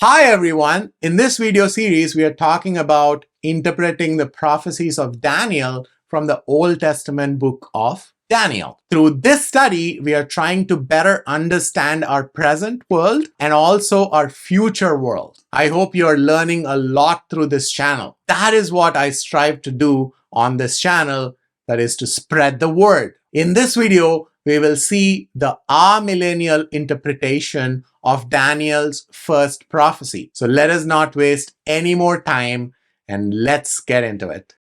Hi everyone! In this video series, we are talking about interpreting the prophecies of Daniel from the Old Testament book of Daniel. Through this study, we are trying to better understand our present world and also our future world. I hope you are learning a lot through this channel. That is what I strive to do on this channel, that is to spread the word. In this video, we will see the Amillennial interpretation of Daniel's first prophecy. So let us not waste any more time and let's get into it.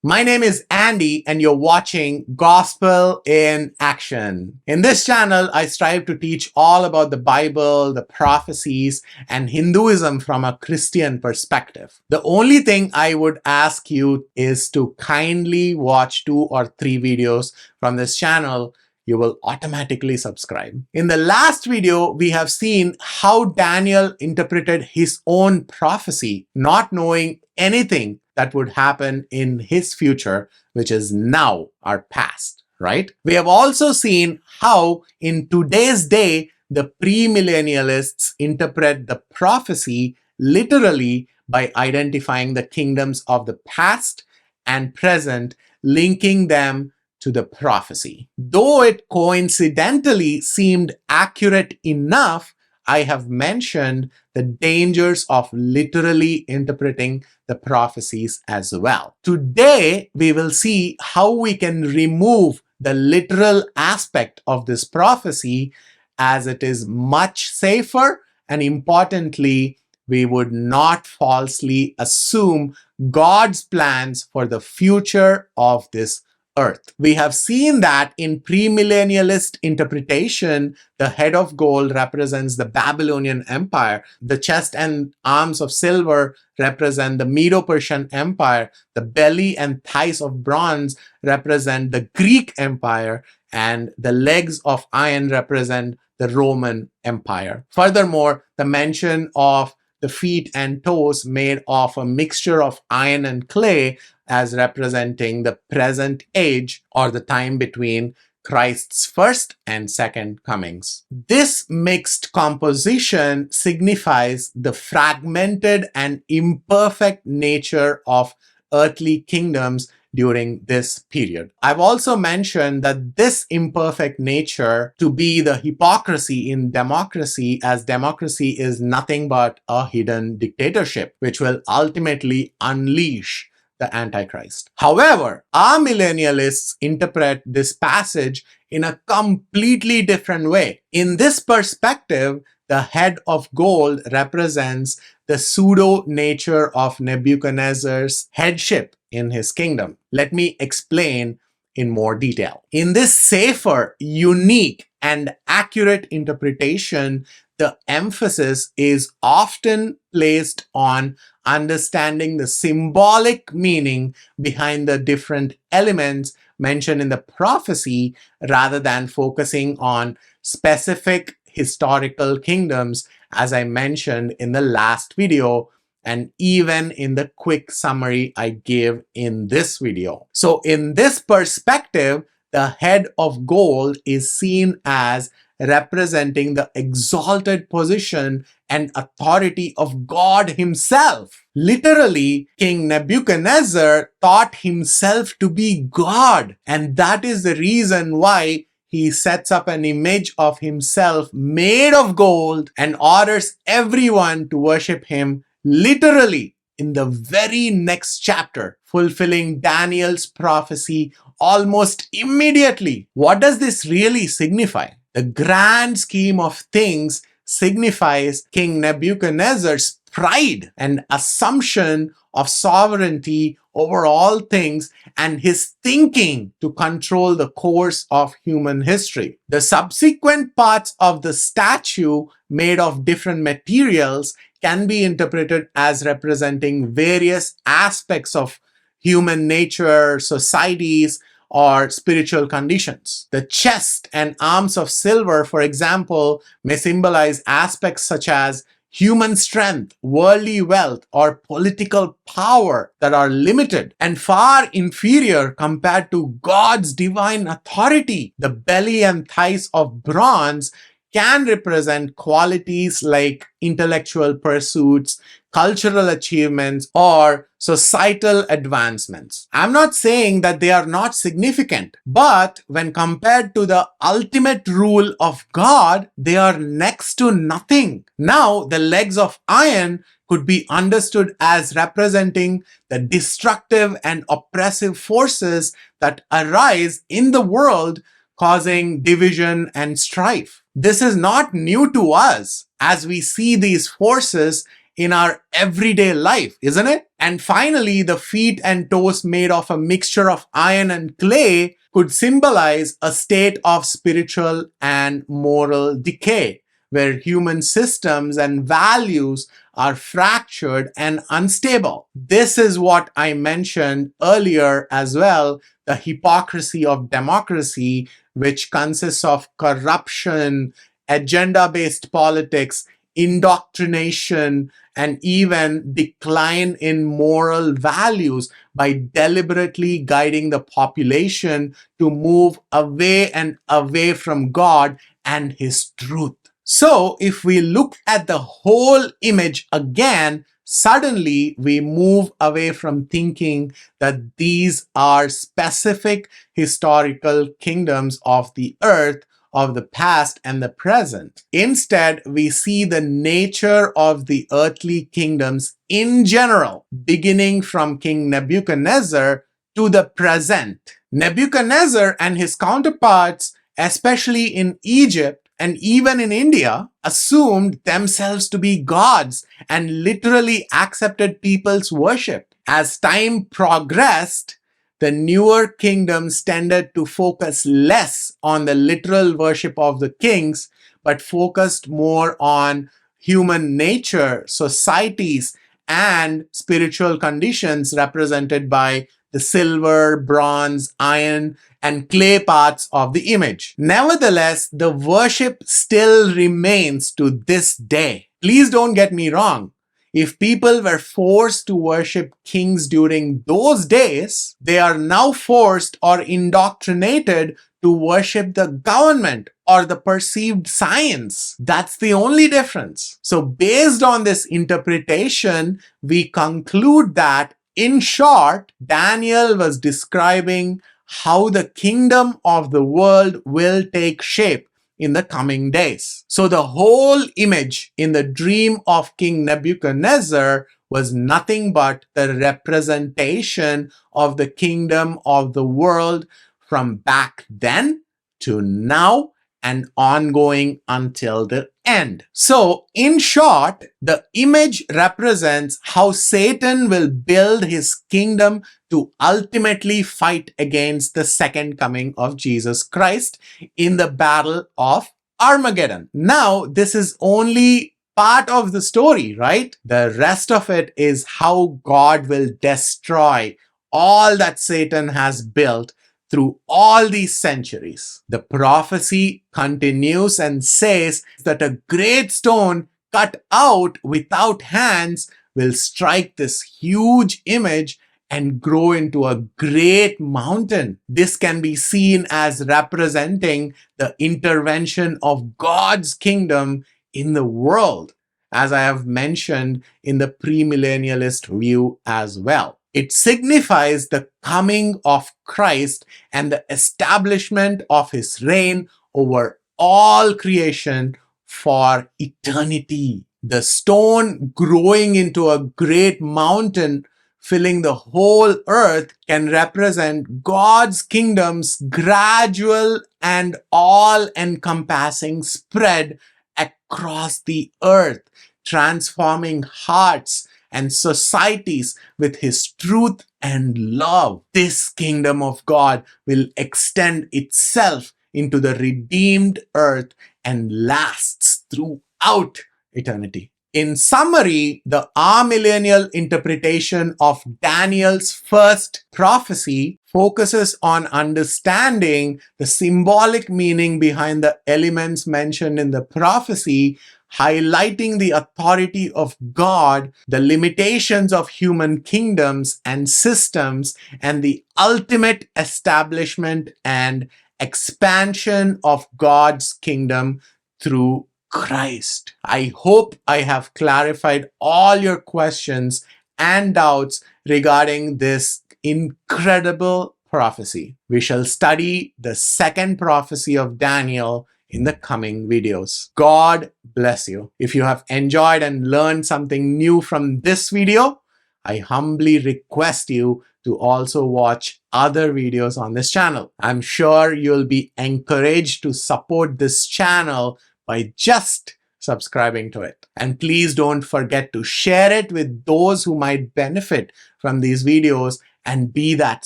My name is Andy and you're watching Gospel in Action. In this channel, I strive to teach all about the Bible, the prophecies, and Hinduism from a Christian perspective. The only thing I would ask you is to kindly watch 2 or 3 videos from this channel. You will automatically subscribe. In the last video, we have seen how Daniel interpreted his own prophecy, not knowing anything that would happen in his future, which is now our past, right? We have also seen how in today's day, the premillennialists interpret the prophecy literally by identifying the kingdoms of the past and present, linking them to the prophecy. Though it coincidentally seemed accurate enough, I have mentioned the dangers of literally interpreting the prophecies as well. Today, we will see how we can remove the literal aspect of this prophecy, as it is much safer, and importantly, we would not falsely assume God's plans for the future of this earth. We have seen that in premillennialist interpretation, the head of gold represents the Babylonian Empire, the chest and arms of silver represent the Medo-Persian Empire, the belly and thighs of bronze represent the Greek Empire, and the legs of iron represent the Roman Empire. Furthermore, the mention of the feet and toes made of a mixture of iron and clay as representing the present age or the time between Christ's first and second comings. This mixed composition signifies the fragmented and imperfect nature of earthly kingdoms during this period. I've also mentioned that this imperfect nature to be the hypocrisy in democracy, as democracy is nothing but a hidden dictatorship, which will ultimately unleash the Antichrist. However, our millennialists interpret this passage in a completely different way. In this perspective, the head of gold represents the pseudo nature of Nebuchadnezzar's headship in his kingdom. Let me explain in more detail. In this safer, unique, and accurate interpretation, the emphasis is often placed on understanding the symbolic meaning behind the different elements mentioned in the prophecy rather than focusing on specific historical kingdoms, as I mentioned in the last video and even in the quick summary I gave in this video. So in this perspective, the head of gold is seen as representing the exalted position and authority of God himself. Literally, King Nebuchadnezzar thought himself to be God, and that is the reason why he sets up an image of himself made of gold and orders everyone to worship him literally in the very next chapter, fulfilling Daniel's prophecy almost immediately. What does this really signify? The grand scheme of things signifies King Nebuchadnezzar's pride and assumption of sovereignty over all things and his thinking to control the course of human history. The subsequent parts of the statue, made of different materials, can be interpreted as representing various aspects of human nature, societies, or spiritual conditions. The chest and arms of silver, for example, may symbolize aspects such as human strength, worldly wealth, or political power that are limited and far inferior compared to God's divine authority. The belly and thighs of bronze can represent qualities like intellectual pursuits, cultural achievements, or societal advancements. I'm not saying that they are not significant, but when compared to the ultimate rule of God, they are next to nothing. Now, the legs of iron could be understood as representing the destructive and oppressive forces that arise in the world, causing division and strife. This is not new to us, as we see these forces in our everyday life, isn't it? And finally, the feet and toes made of a mixture of iron and clay could symbolize a state of spiritual and moral decay, where human systems and values are fractured and unstable. This is what I mentioned earlier as well, the hypocrisy of democracy, which consists of corruption, agenda-based politics, indoctrination, and even decline in moral values by deliberately guiding the population to move away and away from God and His truth. So, if we look at the whole image again, suddenly we move away from thinking that these are specific historical kingdoms of the earth, of the past and the present. Instead, we see the nature of the earthly kingdoms in general, beginning from King Nebuchadnezzar to the present. Nebuchadnezzar and his counterparts, especially in Egypt, and even in India, assumed themselves to be gods and literally accepted people's worship. As time progressed, the newer kingdoms tended to focus less on the literal worship of the kings, but focused more on human nature, societies, and spiritual conditions represented by the silver, bronze, iron, and clay parts of the image. Nevertheless, the worship still remains to this day. Please don't get me wrong. If people were forced to worship kings during those days, they are now forced or indoctrinated to worship the government or the perceived science. That's the only difference. So based on this interpretation, we conclude that, in short, Daniel was describing how the kingdom of the world will take shape in the coming days. So the whole image in the dream of King Nebuchadnezzar was nothing but the representation of the kingdom of the world from back then to now and ongoing until the end. So, in short, the image represents how Satan will build his kingdom to ultimately fight against the second coming of Jesus Christ in the battle of Armageddon. Now, this is only part of the story, right? The rest of it is how God will destroy all that Satan has built through all these centuries. The prophecy continues and says that a great stone cut out without hands will strike this huge image and grow into a great mountain. This can be seen as representing the intervention of God's kingdom in the world, as I have mentioned in the premillennialist view as well. It signifies the coming of Christ and the establishment of his reign over all creation for eternity. The stone growing into a great mountain filling the whole earth can represent God's kingdom's gradual and all-encompassing spread across the earth, transforming hearts and societies with his truth and love. This kingdom of God will extend itself into the redeemed earth and lasts throughout eternity. In summary, the Amillennial interpretation of Daniel's first prophecy focuses on understanding the symbolic meaning behind the elements mentioned in the prophecy, highlighting the authority of God, the limitations of human kingdoms and systems, and the ultimate establishment and expansion of God's kingdom through Christ. I hope I have clarified all your questions and doubts regarding this incredible prophecy. We shall study the second prophecy of Daniel in the coming videos. God bless you. If you have enjoyed and learned something new from this video, I humbly request you to also watch other videos on this channel. I'm sure you'll be encouraged to support this channel by just subscribing to it. And please don't forget to share it with those who might benefit from these videos and be that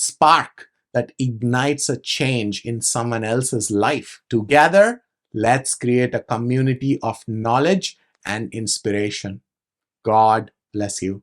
spark that ignites a change in someone else's life. Together, let's create a community of knowledge and inspiration. God bless you.